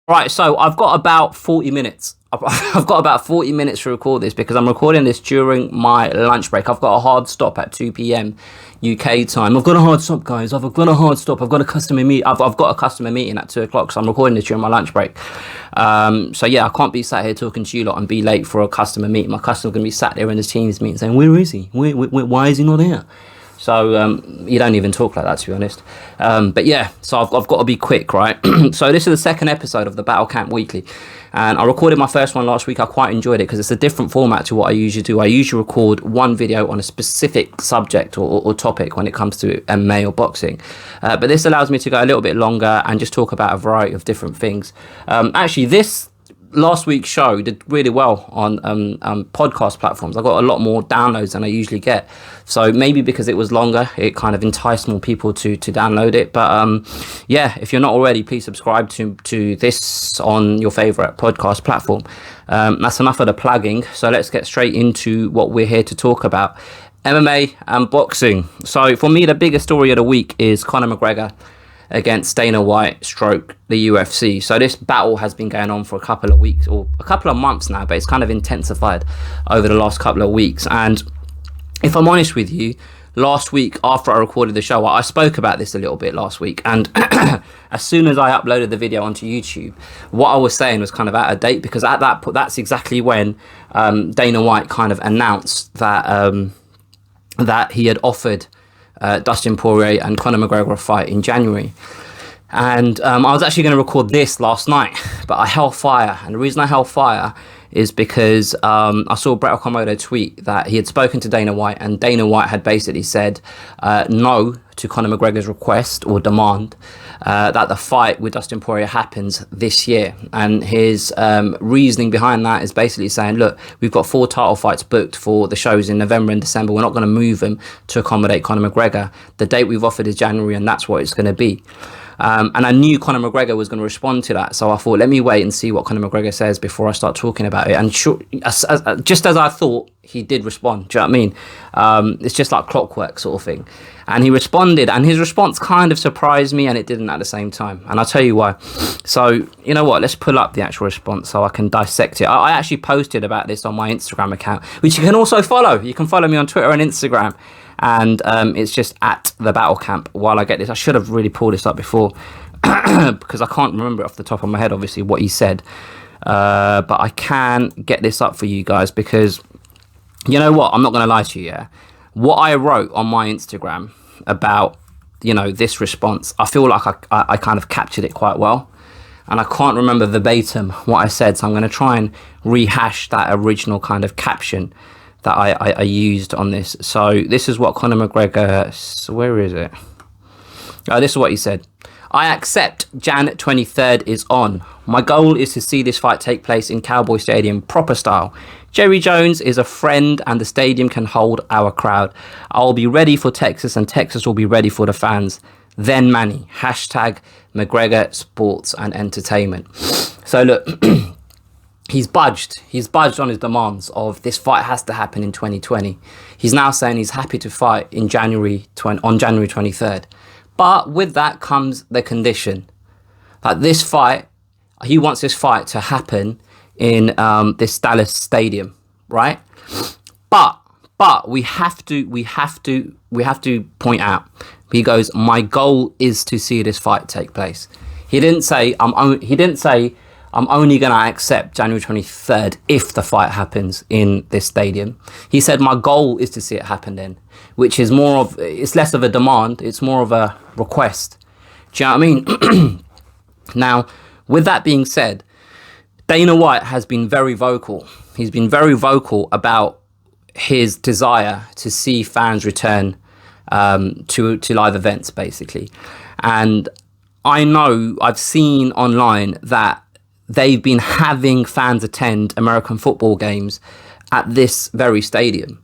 Right, so I've got about 40 minutes. I've got about 40 minutes to record this because I'm recording this during my lunch break. I've got a hard stop at 2 p.m. UK time. I've got a hard stop, guys. I've got a hard stop. I've got a customer meet. I've got a customer meeting at 2 o'clock, so I'm recording this during my lunch break. So yeah, I can't be sat here talking to you lot and be late for a customer meeting. My customer's gonna be sat there in his Teams meeting saying, "Where is he? Why is he not here?" So you don't even talk like that, to be honest. But yeah, so I've got to be quick, right? So this is the second episode of the Battle Camp Weekly. And I recorded my first one last week. I quite enjoyed it because it's a different format to what I usually do. I usually record one video on a specific subject or topic when it comes to MMA or boxing. But this allows me to go a little bit longer and just talk about a variety of different things. Actually, this last week's show did really well on podcast platforms. I got a lot more downloads than I usually get, so maybe because it was longer, it kind of enticed more people to download it. But yeah, if you're not already, please subscribe to this on your favorite podcast platform. That's enough of the plugging, so let's get straight into what we're here to talk about: MMA and boxing. So for me, the biggest story of the week is Conor McGregor against Dana White stroke the UFC. So this battle has been going on for a couple of weeks or a couple of months now, but it's kind of intensified over the last couple of weeks. And if I'm honest with you, last week after I recorded the show, I spoke about this a little bit last week, and as soon as I uploaded the video onto YouTube, what I was saying was kind of out of date, because at that's exactly when Dana White kind of announced that that he had offered Dustin Poirier and Conor McGregor a fight in January. And I was actually going to record this last night, but I held fire. And the reason I held fire is because I saw Brett Okamoto tweet that he had spoken to Dana White, and Dana White had basically said no to Conor McGregor's request or demand that the fight with Dustin Poirier happens this year. And his reasoning behind that is basically saying, look, we've got 4 title fights booked for the shows in November and December. We're not going to move them to accommodate Conor McGregor. The date we've offered is January, and that's what it's going to be. And I knew Conor McGregor was going to respond to that, so I thought, let me wait and see what Conor McGregor says before I start talking about it. And just as I thought, he did respond. Do you know what I mean? It's just like clockwork sort of thing. And he responded, and his response kind of surprised me, and it didn't at the same time. And I'll tell you why. So, you know what? Let's pull up the actual response so I can dissect it. I actually posted about this on my Instagram account, which you can also follow. You can follow me on Twitter and Instagram. And it's just at the Battle Camp. While I get this, I should have really pulled this up before because I can't remember off the top of my head, obviously, what he said. But I can get this up for you guys, because you know what? I'm not going to lie to you, yeah? What I wrote on my Instagram about, you know, this response, I feel like I kind of captured it quite well. And I can't remember verbatim what I said, so I'm going to try and rehash that original kind of caption that I used on this. So this is what Conor McGregor, where is it? Oh, this is what he said. I accept Jan 23rd is on. My goal is to see this fight take place in Cowboy Stadium proper style. Jerry Jones is a friend and the stadium can hold our crowd. I'll be ready for Texas and Texas will be ready for the fans. Then Manny. Hashtag McGregor Sports and Entertainment. So look, he's budged on his demands of this fight has to happen in 2020. He's now saying he's happy to fight in on January 23rd. But with that comes the condition that this fight, he wants this fight to happen in this Dallas stadium, right? But we have to point out, he goes, my goal is to see this fight take place. He didn't say I'm only going to accept January 23rd if the fight happens in this stadium. He said, my goal is to see it happen then, which is it's less of a demand, it's more of a request. Do you know what I mean? Now, with that being said, Dana White has been very vocal. He's been very vocal about his desire to see fans return to live events, basically. And I know, I've seen online that they've been having fans attend American football games at this very stadium.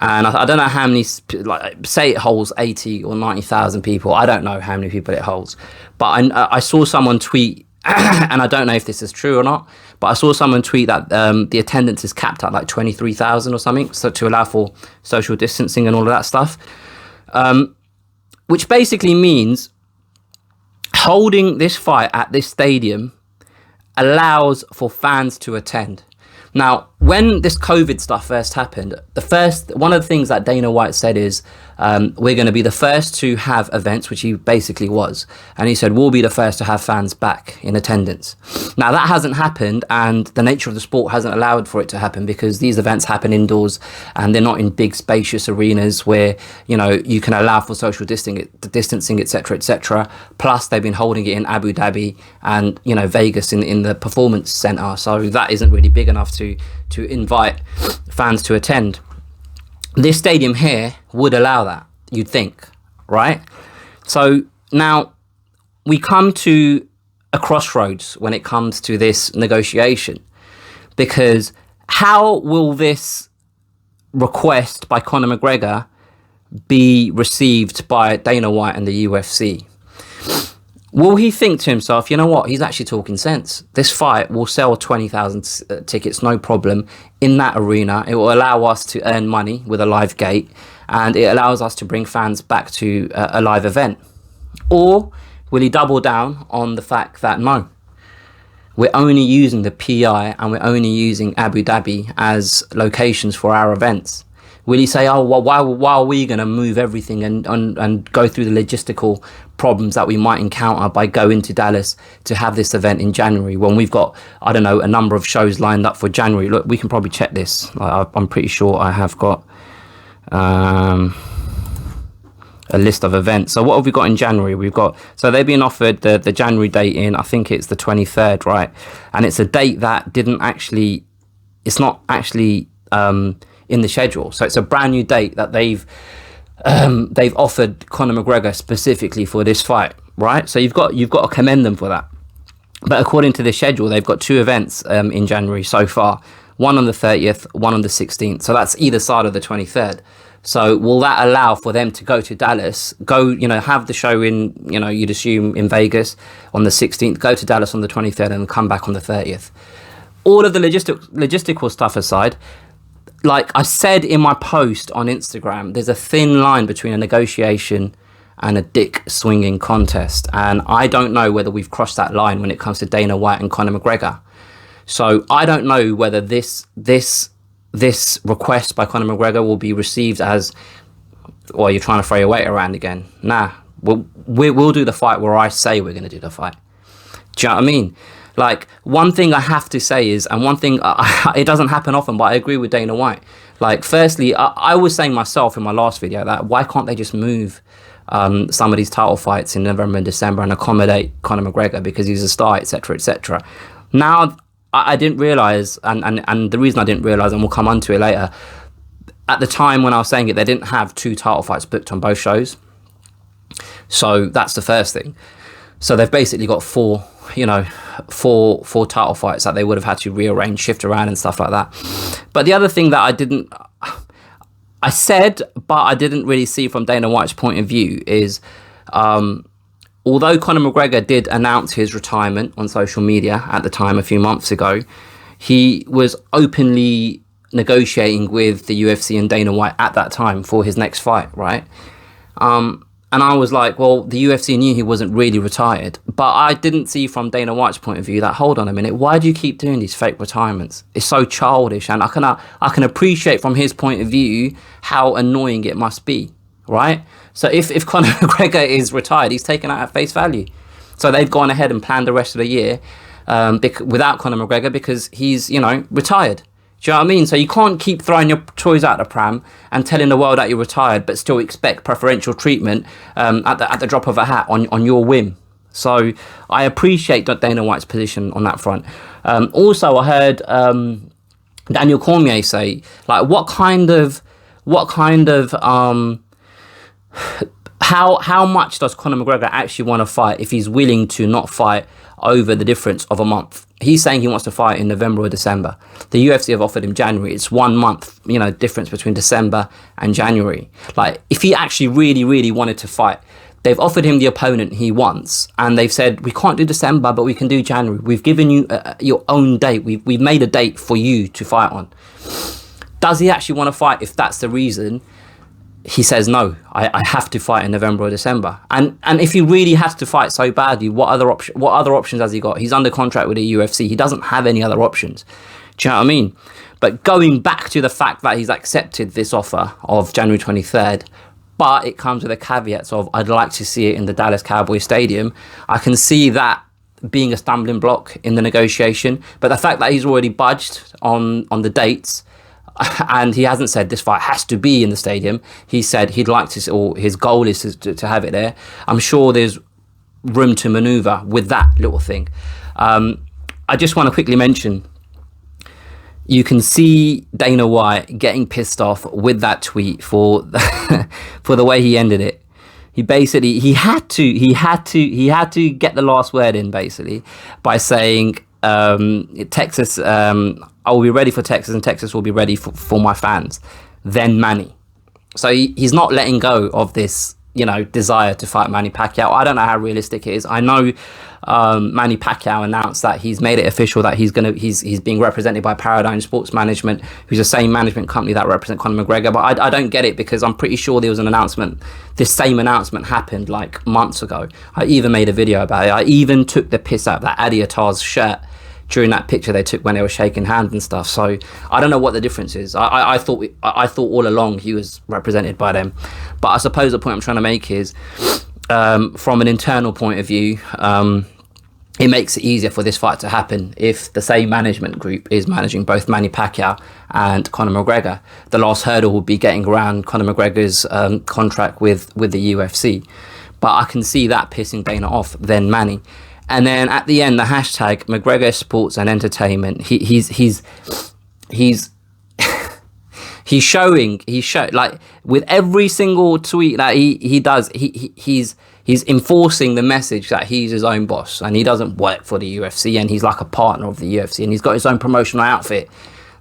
And I don't know how many, like, say it holds 80 or 90,000 people. I don't know how many people it holds. But I saw someone tweet, and I don't know if this is true or not, but I saw someone tweet that the attendance is capped at like 23,000 or something, so to allow for social distancing and all of that stuff. Which basically means holding this fight at this stadium allows for fans to attend. Now, when this COVID stuff first happened, one of the things that Dana White said is, we're going to be the first to have events, which he basically was. And he said, we'll be the first to have fans back in attendance. Now, that hasn't happened, and the nature of the sport hasn't allowed for it to happen, because these events happen indoors and they're not in big spacious arenas where, you know, you can allow for social distancing, etc., etc. Plus, they've been holding it in Abu Dhabi and, you know, Vegas in the performance center. So that isn't really big enough to invite fans to attend. This stadium here would allow that, you'd think, right? So now we come to a crossroads when it comes to this negotiation, because how will this request by Conor McGregor be received by Dana White and the UFC? Will he think to himself, you know what, he's actually talking sense. This fight will sell 20,000 tickets, no problem, in that arena. It will allow us to earn money with a live gate, and it allows us to bring fans back to a live event. Or will he double down on the fact that, no, we're only using the PI and we're only using Abu Dhabi as locations for our events? Will he say, oh, well, why are we going to move everything and go through the logistical problems that we might encounter by going to Dallas to have this event in January, when we've got, I don't know, a number of shows lined up for January? Look, we can probably check this. I'm pretty sure I have got a list of events. So what have we got in January? So they've been offered the January date in, I think it's the 23rd, right? And it's a date that it's not actually in the schedule. So it's a brand new date that they've offered Conor McGregor specifically for this fight, right? So you've got to commend them for that. But according to the schedule, they've got 2 events in January so far. One on the 30th, one on the 16th. So that's either side of the 23rd. So will that allow for them to go to Dallas, have the show in, you'd assume in Vegas on the 16th, go to Dallas on the 23rd and come back on the 30th? All of the logistical stuff aside, like I said in my post on Instagram, there's a thin line between a negotiation and a dick swinging contest. And I don't know whether we've crossed that line when it comes to Dana White and Conor McGregor. So I don't know whether this request by Conor McGregor will be received as, well, you're trying to throw your weight around again. Nah, we'll do the fight where I say we're going to do the fight. Do you know what I mean? Like, one thing I have to say is, and one thing, it doesn't happen often, but I agree with Dana White. Like, firstly, I was saying myself in my last video that why can't they just move some of these title fights in November and December and accommodate Conor McGregor because he's a star, etc., etc. Now, I didn't realise, and the reason I didn't realise, and we'll come on to it later, at the time when I was saying it, they didn't have 2 title fights booked on both shows. So that's the first thing. So they've basically got 4 title fights that they would have had to rearrange, shift around and stuff like that. But the other thing that I said, but I didn't really see from Dana White's point of view is, although Conor McGregor did announce his retirement on social media at the time a few months ago, he was openly negotiating with the UFC and Dana White at that time for his next fight, right? And I was like, well, the UFC knew he wasn't really retired. But I didn't see from Dana White's point of view that, hold on a minute, why do you keep doing these fake retirements? It's so childish. And I can appreciate from his point of view how annoying it must be, right? So if Conor McGregor is retired, he's taken out at face value. So they've gone ahead and planned the rest of the year without Conor McGregor because he's, retired. Do you know what I mean? So you can't keep throwing your toys out the pram and telling the world that you're retired, but still expect preferential treatment at the drop of a hat on your whim. So I appreciate Dana White's position on that front. Also, I heard Daniel Cormier say, like, how much does Conor McGregor actually want to fight if he's willing to not fight over the difference of a month? He's saying he wants to fight in November or December. The UFC have offered him January. It's 1 month, difference between December and January. Like, if he actually really, really wanted to fight, they've offered him the opponent he wants, and they've said, we can't do December, but we can do January. We've given you your own date. We've made a date for you to fight on. Does he actually want to fight if that's the reason? he says no. I have to fight in November or December. And if he really has to fight so badly, what other options has he got? He's under contract with the UFC. He doesn't have any other options. Do you know what I mean? But going back to the fact that he's accepted this offer of January 23rd, but it comes with a caveat of I'd like to see it in the Dallas Cowboys Stadium. I can see that being a stumbling block in the negotiation. But the fact that he's already budged on the dates, and he hasn't said this fight has to be in the stadium. He said he'd like to, or his goal is to have it there. I'm sure there's room to maneuver with that little thing. I just want to quickly mention, you can see Dana White getting pissed off with that tweet for for the way he ended it. He basically he had to get the last word in, basically, by saying Texas, I will be ready for Texas, and Texas will be ready for my fans. Then Manny. So he's not letting go of this, desire to fight Manny Pacquiao. I don't know how realistic it is. I know Manny Pacquiao announced that he's made it official that he's being represented by Paradigm Sports Management, who's the same management company that represents Conor McGregor. But I don't get it, because I'm pretty sure there was an announcement. This same announcement happened like months ago. I even made a video about it. I even took the piss out of that Adi Attar's shirt during that picture they took when they were shaking hands and stuff. So I don't know what the difference is. I thought all along he was represented by them. But I suppose the point I'm trying to make is, from an internal point of view, it makes it easier for this fight to happen if the same management group is managing both Manny Pacquiao and Conor McGregor. The last hurdle would be getting around Conor McGregor's contract with the UFC. But I can see that pissing Dana off, then Manny. And then at the end, the hashtag McGregor Sports and Entertainment. He's showing like with every single tweet that he does, he's enforcing the message that he's his own boss and he doesn't work for the UFC and he's like a partner of the UFC and he's got his own promotional outfit.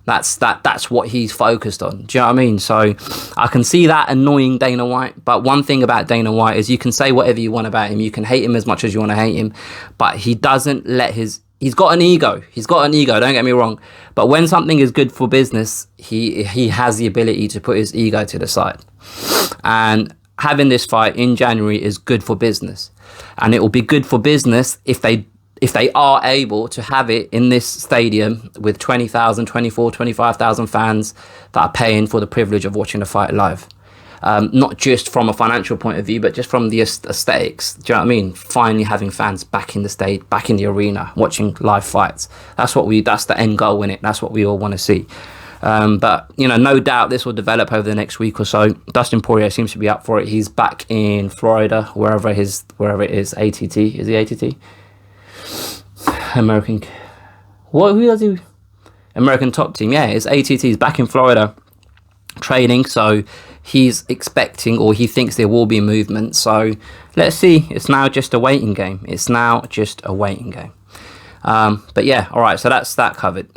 That's what he's focused on. Do you know what I mean? So I can see that annoying Dana White. But one thing about Dana White is you can say whatever you want about him. You can hate him as much as you want to hate him. But he doesn't let he's got an ego. He's got an ego, don't get me wrong. But when something is good for business, he has the ability to put his ego to the side. And having this fight in January is good for business. And it will be good for business if they are able to have it in this stadium with 20,000, 24, 25,000 fans that are paying for the privilege of watching the fight live. Not just from a financial point of view, but just from the aesthetics. Do you know what I mean? Finally having fans back in the stage, back in the arena, watching live fights. That's the end goal in it. That's what we all want to see. But, no doubt this will develop over the next week or so. Dustin Poirier seems to be up for it. He's back in Florida, wherever it is, ATT. Is he ATT? American. What? Who does he? American Top Team. Yeah, it's ATT. He's back in Florida training, so he's expecting, or he thinks there will be movement. So let's see. It's now just a waiting game. But yeah, all right. So that's that covered.